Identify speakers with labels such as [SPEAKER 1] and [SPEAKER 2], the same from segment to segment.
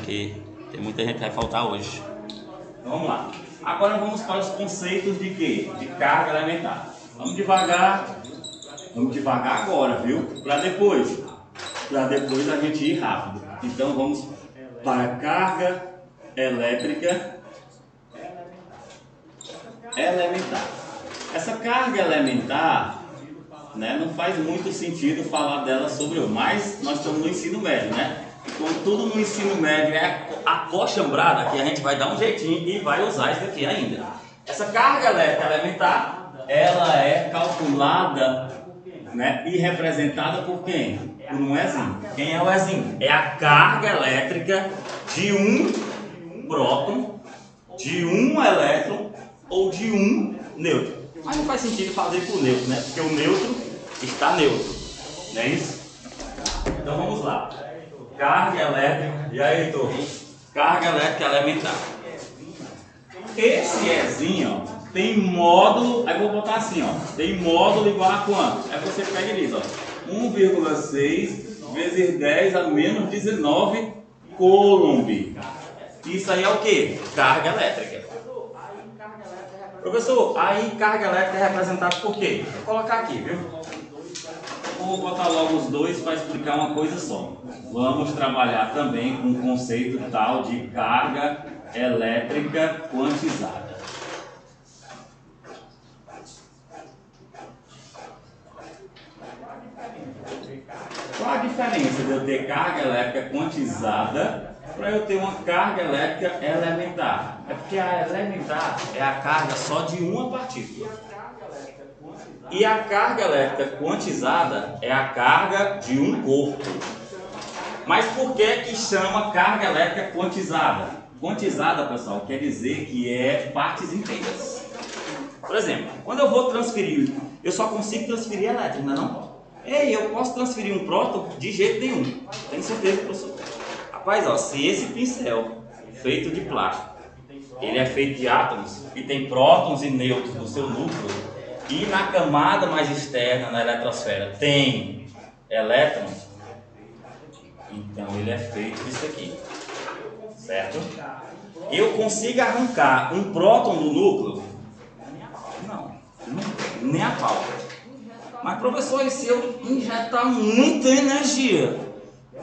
[SPEAKER 1] Que tem muita gente que vai faltar hoje. Então vamos lá. Agora vamos para os conceitos de quê? De carga elementar. Vamos devagar agora, viu? Para depois a gente ir rápido. Então vamos para a carga elétrica elementar. Essa carga elementar, né, não faz muito sentido falar dela sobre hoje, mas nós estamos no ensino médio, né? E como tudo no ensino médio é acochambrada, que a gente vai dar um jeitinho e vai usar isso daqui ainda. Essa carga elétrica elementar, ela é calculada, né, e representada por quem? Por um Ezinho. Quem é o Ezinho? É a carga elétrica de um próton, de um elétron ou de um nêutron. Mas não faz sentido fazer por neutro, né? Porque o neutro está neutro, não é isso? Então vamos lá. Carga elétrica. E aí, Heitor? Carga elétrica elementar. Esse Ezinho, ó, tem módulo. Aí vou botar assim, ó. Tem módulo igual a quanto? Aí você pega e diz, ó. 1,6 vezes 10 a menos 19 coulomb. Isso aí é o que? Carga elétrica. Professor, aí carga elétrica é representada por quê? Vou colocar aqui, viu? Vou botar logo os dois para explicar uma coisa só. Vamos trabalhar também com o conceito tal de carga elétrica quantizada. Qual a diferença de eu ter carga elétrica quantizada para eu ter uma carga elétrica elementar? É porque a elementar é a carga só de uma partícula. E a carga elétrica quantizada é a carga de um corpo. Mas por que chama carga elétrica quantizada? Quantizada, pessoal, quer dizer que é partes inteiras. Por exemplo, quando eu vou transferir, eu só consigo transferir elétron, não é não? Ei, eu posso transferir um próton? De jeito nenhum. Tenho certeza, professor. Rapaz, ó, se esse pincel feito de plástico, ele é feito de átomos e tem prótons e nêutrons no seu núcleo, e na camada mais externa, na eletrosfera, tem elétrons, então ele é feito disso aqui, certo? Eu consigo arrancar um próton do núcleo? Não, nem a pau. Mas professor, e se eu injetar muita energia?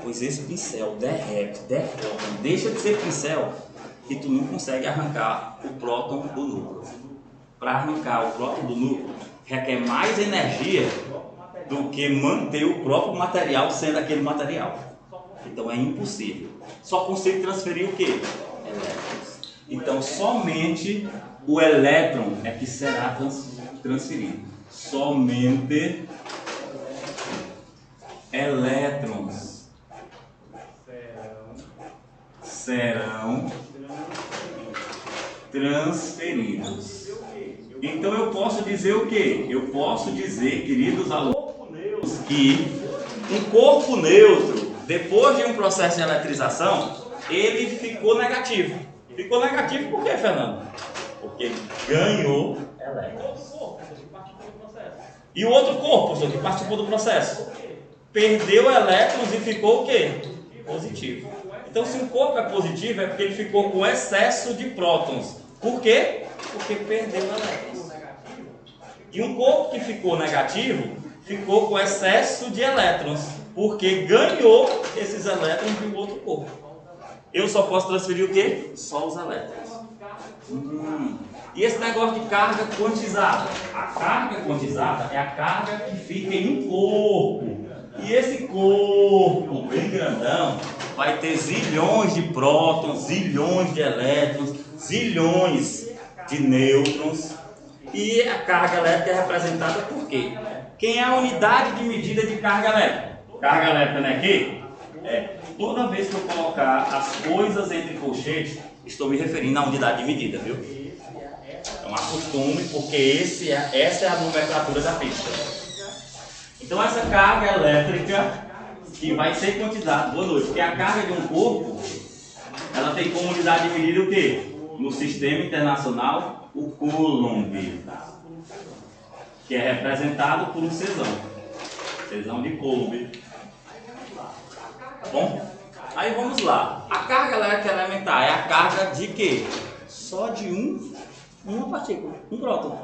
[SPEAKER 1] Pois esse pincel derrete, deforma, deixa de ser pincel e tu não consegue arrancar o próton do núcleo. Para arrancar o próton do núcleo requer mais energia do que manter o próprio material sendo aquele material. Então é impossível. Só consigo transferir o quê? Elétrons. Então somente o elétron é que será transferido. Somente elétrons serão transferidos. Então eu posso dizer o quê? Eu posso dizer, queridos alunos, que um corpo neutro, depois de um processo de eletrização, ele ficou negativo. Ficou negativo por quê, Fernando? Porque ganhou elétrons. E o outro corpo, que participou do processo, perdeu elétrons e ficou o quê? Positivo. Então, se um corpo é positivo, é porque ele ficou com excesso de prótons. Por quê? Porque perdeu elétrons. E um corpo que ficou negativo, ficou com excesso de elétrons, porque ganhou esses elétrons de um outro corpo. Eu só posso transferir o quê? Só os elétrons. E esse negócio de carga quantizada? A carga quantizada é a carga que fica em um corpo. E esse corpo bem grandão vai ter zilhões de prótons, zilhões de elétrons, zilhões de nêutrons. E a carga elétrica é representada por quê? Quem é a unidade de medida de carga elétrica? Carga elétrica não é aqui? É. Toda vez que eu colocar as coisas entre colchetes, estou me referindo à unidade de medida, viu? Então acostume, porque essa é a nomenclatura da pista. Então essa carga elétrica que vai ser quantizada, boa noite, porque a carga de um corpo, ela tem como unidade de medida o quê? No sistema internacional, o coulomb, que é representado por um cesão de Coulomb. Tá bom? Aí vamos lá. A carga elétrica elementar é a carga de quê? Só de uma partícula, um próton.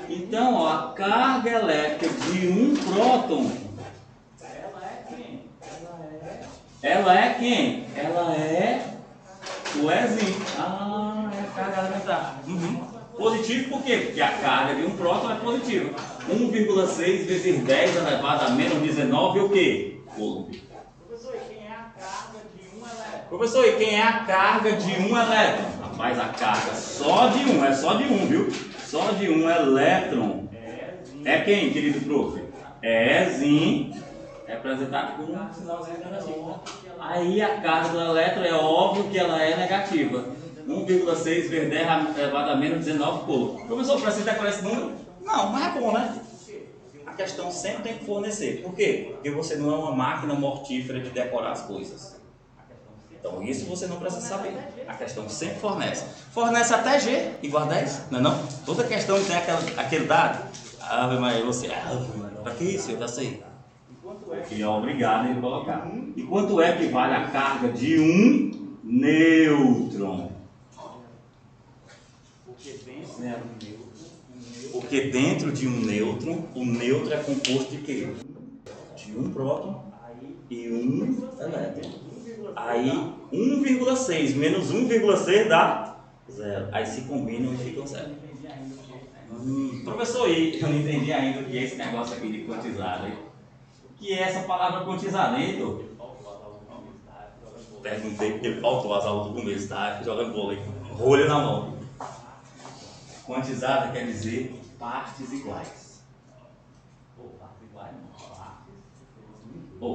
[SPEAKER 1] Então, ó, a carga elétrica de um próton, ela é quem? Ela é o Ezinho. Ah, é a carga elementar. Positivo por quê? Porque a carga de um próton é positiva. 1,6 vezes 10 elevado a menos 19 é o quê? Coulomb. Professor, e quem é a carga de um elétron? Professor, e quem é a carga de um elétron? Rapaz, a carga só de um, é só de um, viu? Só de um elétron. É quem, querido prof? É Ezinho, representado por um sinalzinho negativo. Aí a carga do elétron é óbvio que ela é negativa. 1,6 vezes 10 elevado a menos 19 coulomb. Professor, precisa decorar esse número? Não, mas é bom, né? A questão sempre tem que fornecer. Por quê? Porque você não é uma máquina mortífera de decorar as coisas. Então isso você não precisa saber. A questão sempre fornece. Fornece até G igual a 10, não é não? Toda questão tem aquele dado. Ave Maria, você... Para que isso? Eu já sei. E é obrigado em colocar. E quanto é que vale a carga de um nêutron? Porque dentro de um nêutron, o nêutron é composto de quê? De um próton e um elétron. Aí 1,6 menos 1,6 dá 0. Aí se combinam e ficam 0. Professor, eu não entendi ainda o que é esse negócio aqui de quantizado. Hein? O que é essa palavra quantizada, hein, Heitor? Perguntei porque ele faltou as aulas do começo, tá? Jogando vôlei, rolha na mão. Quantizada quer dizer partes iguais.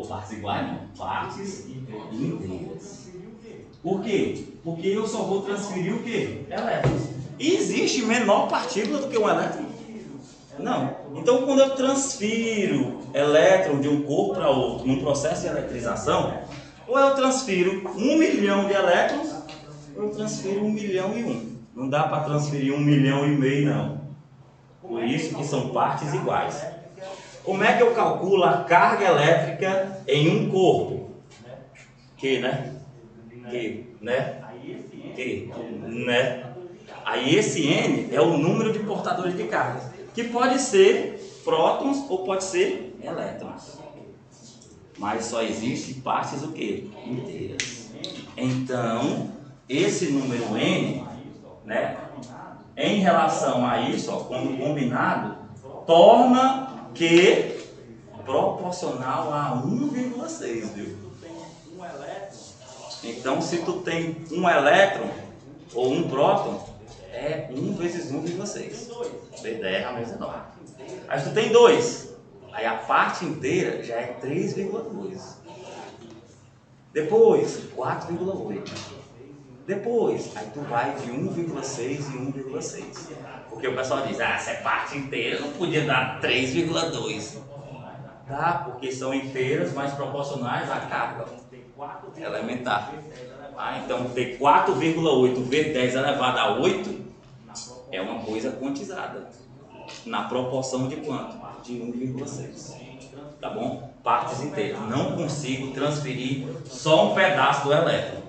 [SPEAKER 1] Partes iguais não. Partes inteiras. Por quê? Porque eu só vou transferir o quê? Elétrons. Existe menor partícula do que um elétron? Não. Então, quando eu transfiro elétron de um corpo para outro num processo de eletrização, ou eu transfiro 1 milhão de elétrons, ou eu transfiro 1 milhão e 1. Não dá para transferir 1,5 milhão, não. Por isso que são partes iguais. Como é que eu calculo a carga elétrica em um corpo? Q, né? Aí esse N é o número de portadores de carga, que pode ser prótons ou pode ser elétrons. Mas só existe partes o quê? Inteiras. Então, esse número N, né, em relação a isso, ó, quando combinado, torna Q proporcional a 1,6, viu? Então, se tu tem um elétron ou um próton, é 1 vezes 1,6. Vezes 10 a menos 9. Aí tu tem 2. Aí a parte inteira já é 3,2. Depois, 4,8. Depois, aí tu vai de 1,6 e 1,6. Porque o pessoal diz, se é parte inteira, não podia dar 3,2. Dá, porque são inteiras, mas proporcionais à carga elementar. Então, ter 4,8 vezes 10 elevado a 8 é uma coisa quantizada. Na proporção de quanto? De 1,6. Tá bom? Partes inteiras. Não consigo transferir só um pedaço do elétron.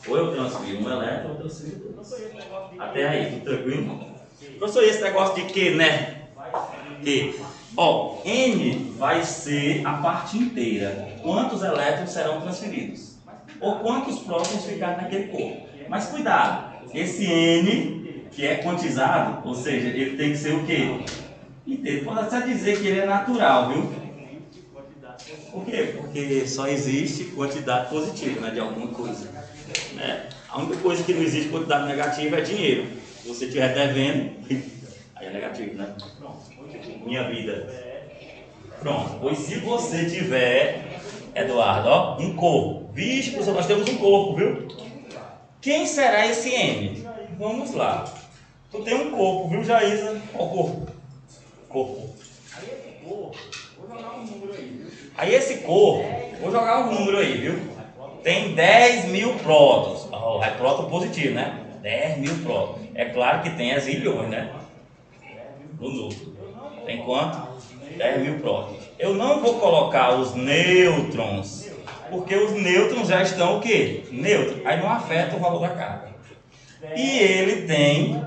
[SPEAKER 1] Ou eu transfiro um elétron, ou eu transfiro dois. Até aí, tudo tranquilo? Professor, esse negócio de Q, né? Q. Ó, N vai ser a parte inteira. Quantos elétrons serão transferidos? Ou quantos prótons ficaram naquele corpo? Mas cuidado, esse N, que é quantizado, ou seja, ele tem que ser o quê? Inteiro. Pode até dizer que ele é natural, viu? Por quê? Porque só existe quantidade positiva, né, de alguma coisa. Né? A única coisa que não existe quantidade negativa é dinheiro. Se você estiver devendo, aí é negativo, né? Minha vida. Pronto. Pois se você tiver, Eduardo, ó, um corpo. Vixe, professor, nós temos um corpo, viu? Quem será esse M? Vamos lá. Tu tem um corpo, viu, Jaísa? Ó, o corpo. Corpo. Aí esse corpo, vou jogar um número aí, viu? Tem 10 mil prótons. Oh, é próton positivo, né? 10 mil prótons. É claro que tem as ilhões, né? No núcleo. Tem quanto? 10 mil prótons. Eu não vou colocar os nêutrons Porque os nêutrons já estão o quê? Neutro. Aí não afeta o valor da carga. E ele tem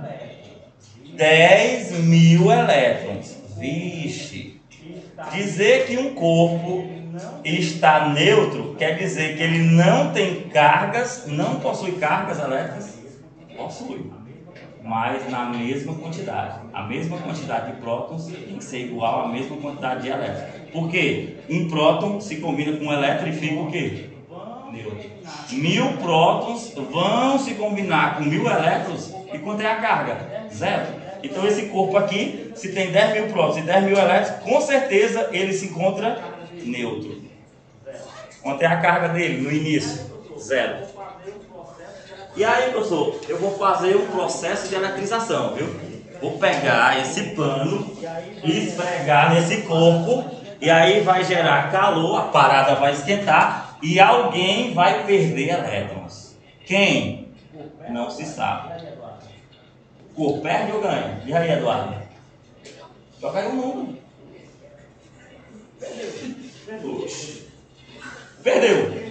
[SPEAKER 1] 10.000 elétrons. Vixe! Dizer que um corpo está neutro quer dizer que ele não tem cargas, não possui cargas elétricas? Possui, mas na mesma quantidade. A mesma quantidade de prótons tem que ser igual à mesma quantidade de elétrons. Por quê? Um próton se combina com um elétron e fica o quê? Neutro. 1.000 prótons vão se combinar com 1.000 elétrons e quanto é a carga? Zero. Então esse corpo aqui, se tem 10.000 prótons e 10.000 elétrons, com certeza ele se encontra neutro. Quanto é a carga dele no início? Zero. E aí, professor, eu vou fazer um processo de eletrização, viu? Vou pegar esse pano e esfregar nesse corpo e aí vai gerar calor, a parada vai esquentar e alguém vai perder elétrons. Quem? Não se sabe. O corpo perde ou ganha? E aí, Eduardo? Joga aí o número. Perdeu.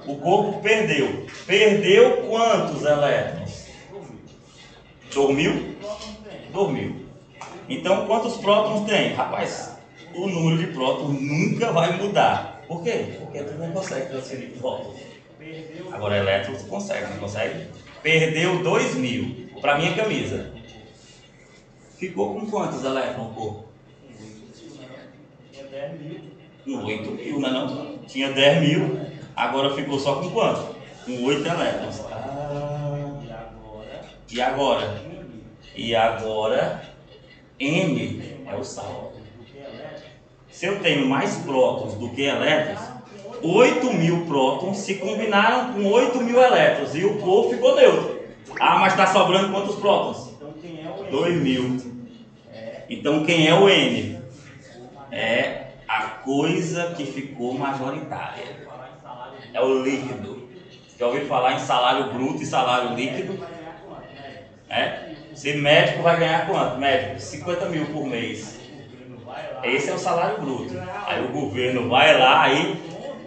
[SPEAKER 1] O corpo perdeu. Perdeu quantos elétrons? Dormiu? Dormiu. Então, quantos prótons tem? Rapaz, o número de prótons nunca vai mudar. Por quê? Porque tu não consegue transferir de volta. Agora, elétrons consegue, não consegue? Perdeu 2.000 para minha camisa. Ficou com quantos elétrons o corpo? 8.000, não? Tinha 10.000, agora ficou só com quanto? Com 8 elétrons. E agora, N é o saldo. Se eu tenho mais prótons do que elétrons, 8.000 prótons se combinaram com 8.000 elétrons e o corpo ficou neutro. Ah, mas está sobrando quantos prótons? 2.000. Então quem é o N? É a coisa que ficou majoritária. É o líquido. Já ouviu falar em salário bruto e salário líquido? Se médico vai ganhar quanto? Médico, 50.000 por mês. Esse é o salário bruto. Aí o governo vai lá e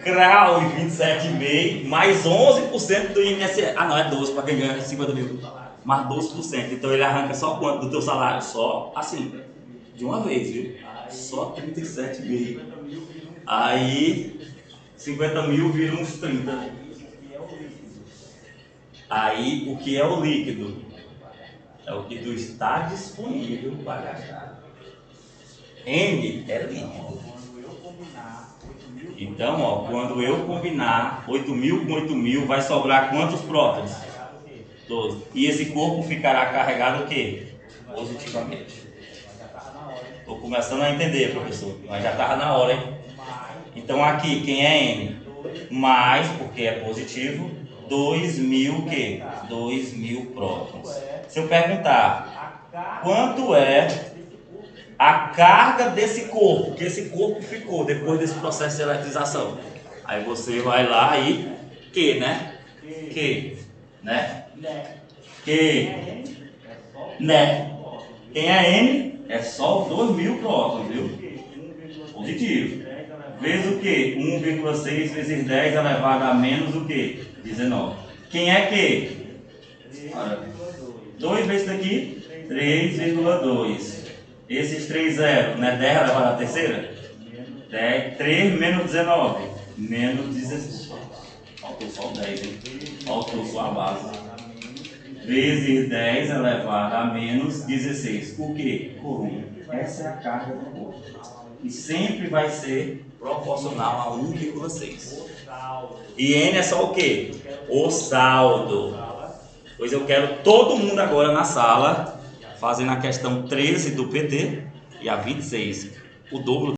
[SPEAKER 1] crau, 27,5, mais 11% do INSS. Ah, não, é 12 para quem ganha 50.000. Mais 12%. Então ele arranca só quanto do teu salário? Só assim, de uma vez, viu? Só 37,5. Aí 50.000 vira uns 30. Aí o que é o líquido? É o que tu está disponível para gastar. N é líquido. Então, ó, quando eu combinar 8.000 com 8.000, vai sobrar quantos prótons? 12. E esse corpo ficará carregado o quê? Positivamente. Estou começando a entender, professor, mas já estava na hora, hein? Então aqui, quem é N? Mais, porque é positivo, 2.000 o quê? 2.000 prótons. Se eu perguntar, quanto é a carga desse corpo, que esse corpo ficou depois desse processo de eletrização? Aí você vai lá e Q, né? Q, né? Q, né? Quem é N? É só 2.000 prótons, viu? Positivo. Vezes o quê? 1,6 vezes 10 elevado a menos o quê? 19. Quem é Q? 2 vezes daqui? 3,2. Esses 3 zeros, né? 10 elevado à terceira? 10, 3 menos 19. Menos 16. Faltou só 10, hein? Faltou só a base. Vezes 10 elevado a menos 16. O que? Por 1. Essa é a carga do corpo. E sempre vai ser proporcional a 1,6. E N é só o que? O saldo. Pois eu quero todo mundo agora na sala fazendo a questão 13 do PT e a 26. O dobro